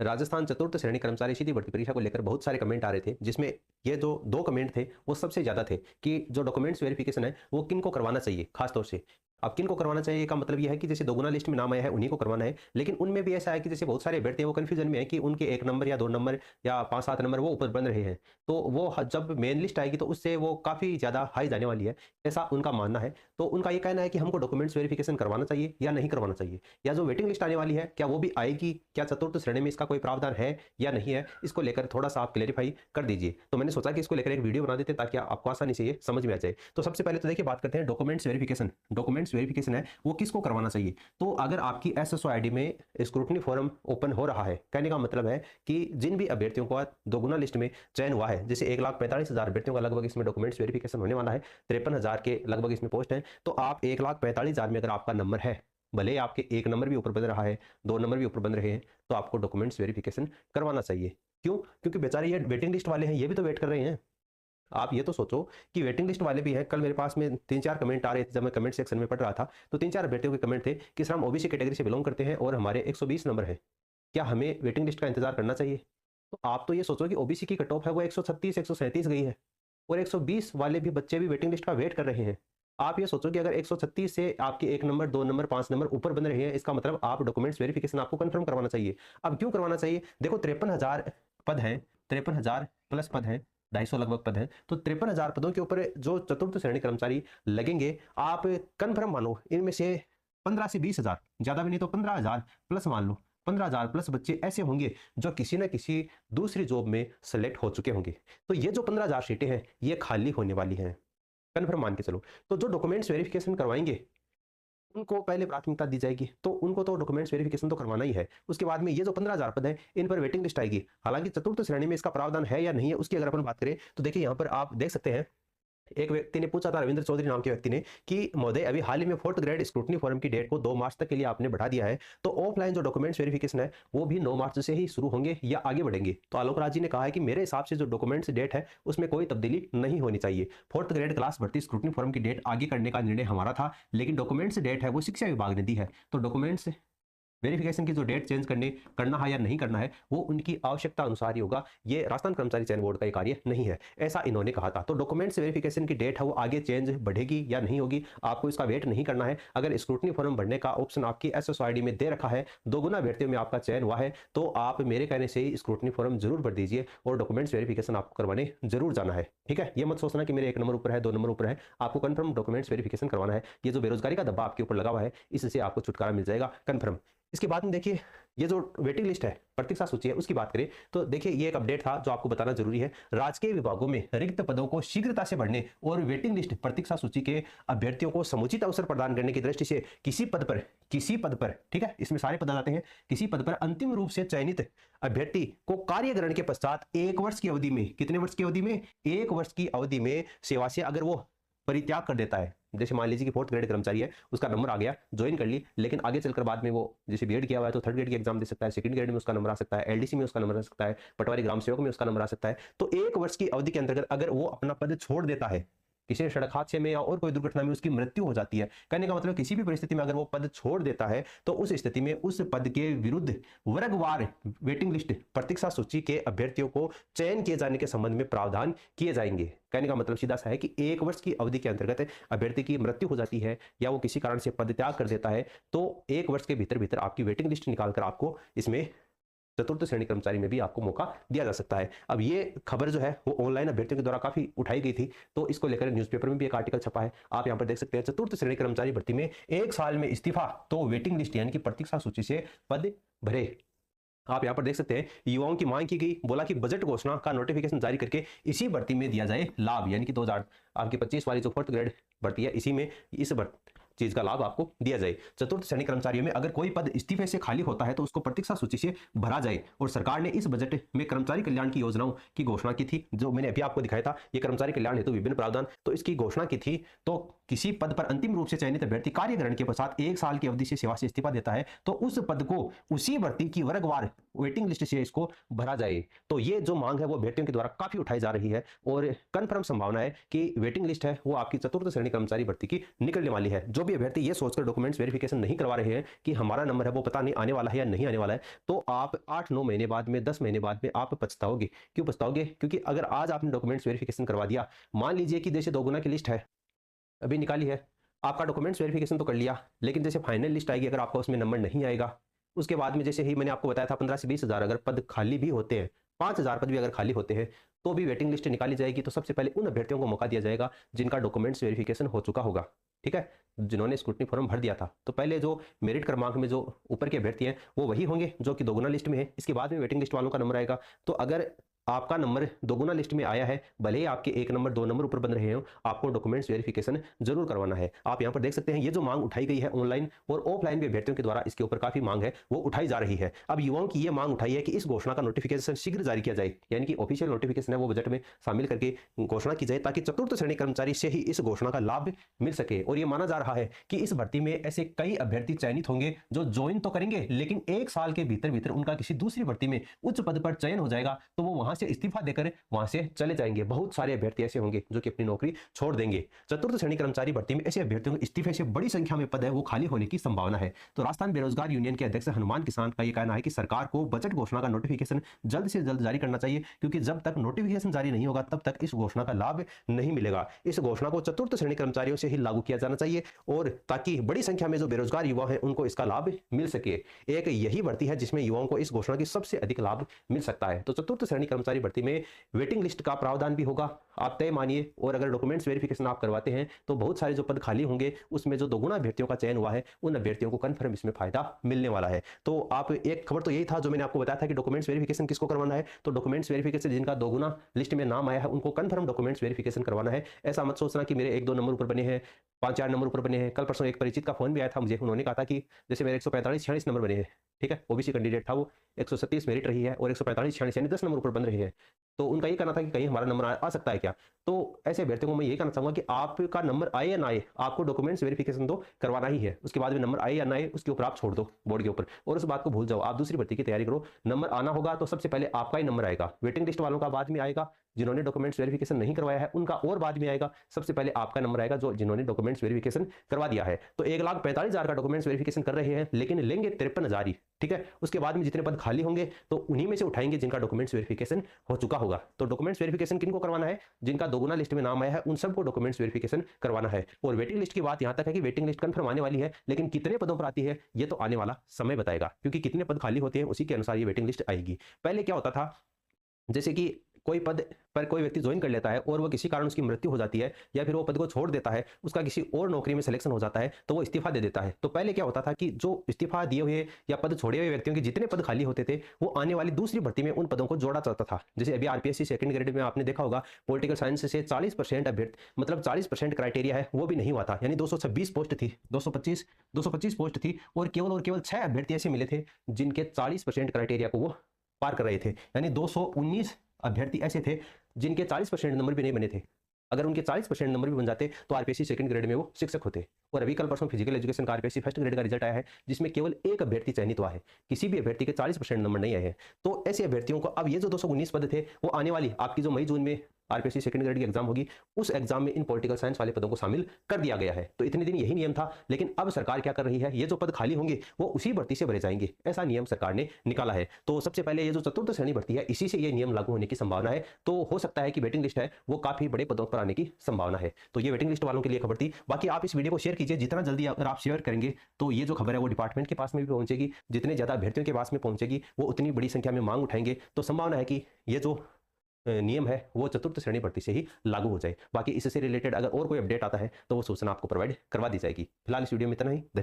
राजस्थान चतुर्थ श्रेणी कर्मचारी सीधी भर्ती परीक्षा को लेकर बहुत सारे कमेंट आ रहे थे, जिसमें ये जो 2 कमेंट थे वो सबसे ज़्यादा थे कि जो डॉक्यूमेंट्स वेरिफिकेशन है वो किनको करवाना चाहिए खास तौर से। अब किनको करवाना चाहिए का मतलब ये है कि जैसे दोगुना लिस्ट में नाम आया है उन्हीं को करवाना है, लेकिन उनमें भी ऐसा है कि जैसे बहुत सारे अभ्यर्थी हैं वो कन्फ्यूजन में है कि उनके 1 नंबर या 2 नंबर या 5-7 नंबर वो ऊपर बन रहे हैं। तो वो जब मेन लिस्ट आएगी तो उससे वो काफ़ी ज़्यादा हाई जाने वाली है, ऐसा उनका मानना है। तो उनका ये कहना है कि हमको डॉक्यूमेंट्स वेरिफिकेशन करवाना चाहिए या नहीं करवाना चाहिए? या जो वेटिंग लिस्ट आने वाली है क्या वो भी आएगी? क्या चतुर्थ श्रेणी में इसका कोई प्रावधान है या नहीं है? इसको लेकर थोड़ा-सा आप क्लेरिफ़ाई कर दीजिए। तो मैंने सोचा कि इसको लेकर एक वीडियो बना देते हैं ताकि आपको आसानी से ये समझ में आ जाए। तो सबसे पहले तो देखिए बात करते हैं डॉक्यूमेंट्स वेरिफिकेशन। डॉक्यूमेंट्स वेरिफिकेशन है वो किसको करवाना चाहिए? तो अगर आपकी एसएसओ आईडी में स्क्रूटनी फॉर्म ओपन हो रहा है, कहने का मतलब है कि जिन भी अभ्यर्थियों का दोगुना लिस्ट में चयन हुआ है, जैसे 1,45,000 अभ्यर्थियों का लगभग इसमें डॉक्यूमेंट्स वेरिफिकेशन होने वाला है, 53,000 के लगभग इसमें पोस्ट हैं। तो आप 1,45,000 में अगर आपका नंबर है, भले ही आपके 1 नंबर भी ऊपर बन रहा है, 2 नंबर भी ऊपर बन रहे हैं, तो आपको डॉक्यूमेंट्स वेरिफिकेशन करवाना चाहिए। क्यों? क्योंकि बेचारे ये वेटिंग लिस्ट वाले हैं, ये भी तो वेट कर रहे हैं। आप ये तो सोचो कि वेटिंग लिस्ट वाले भी हैं। कल मेरे पास में 3-4 कमेंट आ रहे थे जब मैं कमेंट सेक्शन में पढ़ रहा था, तो 3-4 अभ्यर्थियों के कमेंट थे कि सर हम ओबीसी कैटेगरी से बिलॉन्ग करते हैं और हमारे 120 नंबर हैं। क्या हमें वेटिंग लिस्ट का इंतजार करना चाहिए? तो आप तो ये सोचो कि ओबीसी की कट ऑफ है वो 136, 137 गई है और 120 वाले भी बच्चे भी वेटिंग लिस्ट का वेट कर रहे हैं। आप ये सोचो कि अगर 136 से आपके 1 नंबर, 2 नंबर, 5 नंबर ऊपर बन रहे हैं, इसका मतलब आप डॉक्यूमेंट्स वेरिफिकेशन आपको कन्फर्म करवाना चाहिए। अब क्यों करवाना चाहिए? देखो 53,000 पद हैं, 53,000 प्लस पद हैं, 250 लगभग पद हैं, तो 53,000 पदों के ऊपर जो चतुर्थ श्रेणी कर्मचारी लगेंगे, आप कन्फर्म मानो इनमें से 15 से 20,000, ज़्यादा भी नहीं तो 15,000 प्लस मान लो, 15,000 प्लस बच्चे ऐसे होंगे जो किसी न किसी दूसरी जॉब में सेलेक्ट हो चुके होंगे। तो ये जो 15,000 सीटें हैं, ये खाली होने वाली हैं। कन्फर्म मान के चलो। तो जो डॉक्यूमेंट्स वेरिफिकेशन करवाएँगे, उनको पहले प्राथमिकता दी जाएगी। तो उनको तो डॉक्यूमेंट्स वेरिफिकेशन तो करवाना ही है। उसके बाद में ये जो 15,000 पद हैं, इन पर वेटिंग लिस्ट आएगी। हालाँकि चतुर्थ श्रेणी में इसका प्रावधान है या नहीं है, उसकी अगर अपन बात करें, तो देखिए यहाँ पर आप देख सकते हैं, एक व्यक्ति ने पूछा था, रविंद्र चौधरी नाम के व्यक्ति ने, कि महोदय अभी हाल ही में 4th ग्रेड स्क्रूटनी फॉर्म की डेट को 2 मार्च तक के लिए आपने बढ़ा दिया है, तो ऑफलाइन जो डॉक्यूमेंट्स वेरिफिकेशन है वो भी 9 मार्च से ही शुरू होंगे या आगे बढ़ेंगे? तो आलोक राज जी ने कहा है कि मेरे हिसाब से जो डॉक्यूमेंट्स डेट है उसमें कोई तब्दीली नहीं होनी चाहिए। 4th ग्रेड क्लास भर्ती स्क्रूटनी फॉर्म की डेट आगे करने का निर्णय हमारा था, लेकिन डॉक्यूमेंट्स डेट है वो शिक्षा विभाग ने दी है। तो डॉक्यूमेंट्स वेरिफिकेशन की जो डेट चेंज करना है या नहीं करना है, वो उनकी आवश्यकता अनुसार ही होगा। ये राजस्थान कर्मचारी चयन बोर्ड का ये कार्य नहीं है, ऐसा इन्होंने कहा था। तो डॉक्यूमेंट्स वेरिफिकेशन की डेट है वो आगे चेंज बढ़ेगी या नहीं होगी, आपको इसका वेट नहीं करना है। अगर स्क्रूटनी फॉर्म भरने का ऑप्शन आपकी एसएसओ आईडी में दे रखा है, दोगुना अभ्यर्थियों में आपका चयन हुआ है, तो आप मेरे कहने से ही स्क्रूटनी फॉर्म जरूर भर दीजिए और डॉक्यूमेंट्स वेरिफिकेशन आपको करवाने जरूर जाना है। ठीक है, ये मत सोचना कि मेरे 1 नंबर ऊपर है, 2 नंबर ऊपर है, आपको कंफर्म डॉक्यूमेंट्स वेरिफिकेशन करवाना है। ये जो बेरोजगारी का दब्बा आपके ऊपर लगा हुआ है, इससे आपको छुटकारा मिल जाएगा कंफर्म। इसके बाद में देखिए, ये जो वेटिंग लिस्ट है, प्रतीक्षा सूची है, उसकी बात करें तो देखिए ये एक अपडेट था जो आपको बताना जरूरी है। राजकीय विभागों में रिक्त पदों को शीघ्रता से भरने और वेटिंग लिस्ट प्रतीक्षा सूची के अभ्यर्थियों को समुचित अवसर प्रदान करने की दृष्टि से किसी पद पर, ठीक है, इसमें सारे पद आ जाते हैं, किसी पद पर अंतिम रूप से चयनित अभ्यर्थी को कार्य ग्रहण के पश्चात 1 वर्ष की अवधि में, कितने वर्ष की अवधि में, 1 वर्ष की अवधि में सेवा से अगर वो परित्याग कर देता है, जैसे मान लीजिए कि 4th ग्रेड कर्मचारी है, उसका नंबर आ गया, ज्वाइन कर ली, लेकिन आगे चलकर बाद में वो जैसे बीएड किया हुआ है तो 3rd ग्रेड की एग्जाम दे सकता है, 2nd ग्रेड में उसका नंबर आ सकता है, एलडीसी में उसका नंबर आ सकता है, पटवारी ग्राम सेवक में उसका नंबर आ सकता है। तो 1 वर्ष की अवधि के अंतर्गत अगर वो अपना पद छोड़ देता है, किसी सड़क हादसे में या और कोई दुर्घटना में उसकी मृत्यु हो जाती है, कहने का मतलब किसी भी परिस्थिति में अगर वो पद छोड़ देता है, तो उस स्थिति में उस पद के विरुद्ध वर्गवार वेटिंग लिस्ट प्रतीक्षा सूची के अभ्यर्थियों को चयन किए जाने के संबंध में प्रावधान किए जाएंगे। कहने का मतलब सीधा सा है कि 1 वर्ष की अवधि के अंतर्गत अभ्यर्थी की मृत्यु हो जाती है या वो किसी कारण से पद त्याग कर देता है, तो 1 वर्ष के भीतर भीतर आपकी वेटिंग लिस्ट निकालकर आपको इसमें चतुर्थ श्रेणी कर्मचारी में भी आपको मौका दिया जा सकता है। अब ये खबर जो है वो ऑनलाइन अभ्यर्थियों के द्वारा काफी उठाई गई थी, तो इसको लेकर न्यूज़पेपर में भी एक आर्टिकल छपा है, आप यहां पर देख सकते हैं। चतुर्थ श्रेणी कर्मचारी भर्ती में 1 साल में इस्तीफा तो वेटिंग लिस्ट यानी कि प्रतीक्षा सूची से पद भरे। आप यहां पर देख सकते हैं, युवाओं की मांग की गई, बोला कि बजट घोषणा का नोटिफिकेशन जारी करके इसी भर्ती में दिया जाए लाभ, यानी कि 2025 वाली जो 4th ग्रेड भर्ती है, इसी में इस चीज का लाभ आपको दिया जाए। चतुर्थ श्रेणी कर्मचारियों में अगर कोई पद इस्तीफे से खाली होता है तो उसको प्रतीक्षा सूची से भरा जाए। और सरकार ने इस बजट में कर्मचारी कल्याण की योजनाओं की घोषणा की थी, जो मैंने अभी आपको दिखाया था, ये कर्मचारी कल्याण हेतु विभिन्न प्रावधान, तो इसकी घोषणा की थी। तो किसी पद पर अंतिम रूप से चयनित अभ्यर्थी कार्य ग्रहण के पश्चात 1 साल की अवधि से सेवा से इस्तीफा देता है, तो उस पद को उसी भर्ती की वर्गवार वेटिंग लिस्ट से इसको भरा जाए। तो ये जो मांग है वो अभ्यर्थियों के द्वारा काफी उठाई जा रही है और कन्फर्म संभावना है कि वेटिंग लिस्ट है वो आपकी चतुर्थ श्रेणी कर्मचारी भर्ती की निकलने वाली है। जो जो भी अभ्यर्थी ये सोचकर डॉक्यूमेंट्स वेरिफिकेशन नहीं करवा रहे हैं कि हमारा नंबर है वो पता नहीं आने वाला है या नहीं आने वाला है, तो आप 8-9 महीने बाद में, 10 महीने बाद में आप पछताओगे। क्यों पछताओगे? क्योंकि अगर आज आपने डॉक्यूमेंट्स वेरिफिकेशन करवा दिया, मान लीजिए कि जैसे दोगुना की लिस्ट है, अभी निकाली है, आपका डॉक्यूमेंट्स वेरिफिकेशन तो कर लिया, लेकिन जैसे फाइनल लिस्ट आएगी, अगर आपका उसमें नंबर नहीं आएगा, उसके बाद में जैसे ही मैंने आपको बताया था 15 से 20 हज़ार अगर पद खाली भी होते हैं, 5,000 पद भी अगर खाली होते हैं, तो भी वेटिंग लिस्ट निकाली जाएगी। तो सबसे पहले उन अभ्यर्थियों को मौका दिया जाएगा जिनका डॉक्यूमेंट्स वेरिफिकेशन हो चुका होगा, ठीक है, जिन्होंने स्क्रूटनी फॉर्म भर दिया था। तो पहले जो मेरिट क्रमांक में जो ऊपर के अभ्यर्थी हैं वो वही होंगे जो कि दोगुना लिस्ट में है। इसके बाद में वेटिंग लिस्ट वालों का नंबर आएगा। तो अगर आपका नंबर दोगुना लिस्ट में आया है, भले ही आपके 1 नंबर 2 नंबर ऊपर बन रहे हो, आपको डॉक्यूमेंट्स वेरिफिकेशन जरूर करवाना है। आप यहाँ पर देख सकते हैं ये जो मांग उठाई गई है ऑनलाइन और ऑफलाइन भी अभ्यर्थियों के द्वारा इसके ऊपर काफी मांग है, वो उठाई जा रही है। अब युवाओं की ये मांग उठाई है कि इस घोषणा का नोटिफिकेशन शीघ्र जारी किया जाए, यानी कि ऑफिशियल नोटिफिकेशन है वो बजट में शामिल करके घोषणा की जाए, ताकि चतुर्थ श्रेणी कर्मचारी से ही इस घोषणा का लाभ मिल सके। और ये माना जा रहा है कि इस भर्ती में ऐसे कई अभ्यर्थी चयनित होंगे जो ज्वाइन तो करेंगे, लेकिन 1 साल के भीतर उनका किसी दूसरी भर्ती में उच्च पद पर चयन हो जाएगा, तो वो वहां से इस्तीफा देकर वहां से चले जाएंगे। बहुत सारे अभ्यर्थी ऐसे होंगे जो कि अपनी नौकरी छोड़ देंगे। चतुर्थ श्रेणी कर्मचारी भर्ती में ऐसे अभ्यर्थियों के इस्तीफे से बड़ी संख्या में पद है वो खाली होने की संभावना है। तो राजस्थान बेरोजगार यूनियन के अध्यक्ष हनुमान किसान का यह कहना है कि सरकार को बजट घोषणा का नोटिफिकेशन जल्द से जल्द जारी करना चाहिए, क्योंकि जब तक नोटिफिकेशन जारी नहीं होगा तब तक इस घोषणा का लाभ नहीं मिलेगा। इस घोषणा को चतुर्थ श्रेणी कर्मचारियों से ही लागू किया जाना चाहिए, और ताकि बड़ी संख्या में जो बेरोजगार युवा है उनको इसका लाभ मिल सके। एक यही भर्ती है जिसमें युवाओं को इस घोषणा की सबसे अधिक लाभ मिल सकता है। तो चतुर्थ श्रेणी कर्मचारी भर्ती में वेटिंग लिस्ट का प्रावधान भी होगा, आप तय मानिए। और अगर डॉक्यूमेंट्स वेरिफिकेशन आप करवाते हैं तो बहुत सारे जो पद खाली होंगे उसमें जो दोगुना अभ्यर्थियों का चयन हुआ है उन अभ्यर्थियों को कंफर्म इसमें फायदा मिलने वाला है। तो आप एक खबर तो यही था जो मैंने आपको बताया था कि डॉक्यूमेंट्स वेरिफिकेशन किसको करवाना है। तो डॉक्यूमेंट्स वेरिफिकेशन जिनका दोगुना लिस्ट में नाम आया है उनको कंफर्म डॉक्यूमेंट्स वेरिफिकेशन करवाना है। ऐसा मत सोचना कि मेरे 1-2 नंबर ऊपर बने हैं, 5-4 नंबर ऊपर बने हैं। कल परसों एक परिचित का फोन भी आया था मुझे, उन्होंने कहा था कि जैसे मेरे 145-46 नंबर बने हैं, ठीक है, ओबीसी कैंडिडेट था, वो 137 मेरिट रही है और 145-46 यानी 10 नंबर ऊपर बन रहे हैं। तो उनका ये कहना था कि कहीं हमारा नंबर आ सकता है क्या। तो ऐसे अभ्यर्थियों को मैं ये कहना चाहूंगा कि आपका नंबर आए या ना आए, आपको डॉक्यूमेंट्स वेरिफिकेशन तो करवाना ही है। उसके बाद में नंबर आए या ना आए उसके ऊपर आप छोड़ दो बोर्ड के ऊपर, और उस बात को भूल जाओ। आप दूसरी भर्ती की तैयारी करो। नंबर आना होगा तो सबसे पहले आपका ही नंबर आएगा, वेटिंग लिस्ट वालों का बाद में आएगा, जिन्होंने डॉक्यूमेंट्स वेरिफिकेशन नहीं करवाया है उनका और बाद में आएगा। सबसे पहले आपका नंबर आएगा जो जिन्होंने डॉक्यूमेंट्स वेरिफिकेशन करवा दिया है। तो 1,45,000 का डॉक्यूमेंट्स वेरिफिकेशन कर रहे हैं, लेकिन लेंगे 53,000 ही, ठीक है। उसके बाद में जितने पद खाली होंगे तो उन्हीं में से उठाएंगे जिनका डॉक्यूमेंट्स वेरिफिकेशन हो चुका होगा। तो डॉक्यूमेंट्स वेरिफिकेशन किनको करवाना है? जिनका दोगुना लिस्ट में नाम आया है उन सबको डॉक्यूमेंट्स वेरिफिकेशन करवाना है। और वेटिंग लिस्ट की बात यहां तक है कि वेटिंग लिस्ट कंफर्म आने वाली है, लेकिन कितने पदों पर आती है ये तो आने वाला समय बताएगा, क्योंकि कितने पद खाली होते हैं उसी के अनुसार ये वेटिंग लिस्ट आएगी। पहले क्या होता था, जैसे कि कोई पद पर कोई व्यक्ति ज्वाइन कर लेता है और वो किसी कारण उसकी मृत्यु हो जाती है या फिर वो पद को छोड़ देता है, उसका किसी और नौकरी में सिलेक्शन हो जाता है तो वो इस्तीफा दे देता है। तो पहले क्या होता था कि जो इस्तीफा दिए हुए या पद छोड़े हुए व्यक्तियों के जितने पद खाली होते थे वो आने वाली दूसरी भर्ती में उन पदों को जोड़ा जाता था। जैसे अभी आरपीएससी सेकंड ग्रेड में आपने देखा होगा पॉलिटिकल साइंस से 40% अभ्यर्थी, मतलब 40% क्राइटेरिया है वो भी नहीं हुआ था, यानी 226 पोस्ट थी, 225 पोस्ट थी और केवल 6 अभ्यर्थी ऐसे मिले थे जिनके 40% क्राइटेरिया को वो पार कर रहे थे। यानी 219 अभ्यर्थी ऐसे थे जिनके 40% नंबर भी नहीं बने थे। अगर उनके 40% नंबर भी बन जाते तो आरपीएससी सेकंड ग्रेड में वो शिक्षक होते। और अभी कल परसों फिजिकल एजुकेशन का आरपीएससी फर्स्ट ग्रेड का रिजल्ट आया है, जिसमें केवल एक अभ्यर्थी चयनित हुआ है, किसी भी अभ्यर्थी के 40% नंबर नहीं आए हैं। तो ऐसे अभ्यर्थियों को अब ये जो 219 पद थे वो आने वाली आपकी जो मई जून में आरपीएससी सेकंड ग्रेड की एग्जाम होगी उस एग्जाम में इन पॉलिटिकल साइंस वाले पदों को शामिल कर दिया गया है। तो इतने दिन यही नियम था, लेकिन अब सरकार क्या कर रही है, ये जो पद खाली होंगे वो उसी भर्ती से भरे जाएंगे, ऐसा नियम सरकार ने निकाला है। तो सबसे पहले ये जो चतुर्थ श्रेणी भर्ती है इसी से ये नियम लागू होने की संभावना है। तो हो सकता है कि वेटिंग लिस्ट है वो काफी बड़े पदों पर आने की संभावना है। तो ये वेटिंग लिस्ट वालों के लिए खबर थी। बाकी आप इस वीडियो को शेयर कीजिए, जितना जल्दी अगर आप शेयर करेंगे तो ये जो खबर है वो डिपार्टमेंट के पास में भी पहुंचेगी, जितने ज्यादा अभ्यर्थियों के पास में पहुंचेगी वो उतनी बड़ी संख्या में मांग उठाएंगे। तो संभावना है कि ये जो नियम है वो चतुर्थ श्रेणी भर्ती से ही लागू हो जाए। बाकी इससे रिलेटेड अगर और कोई अपडेट आता है तो वो सूचना आपको प्रोवाइड करवा दी जाएगी। फिलहाल इस वीडियो में इतना ही। धन्यवाद।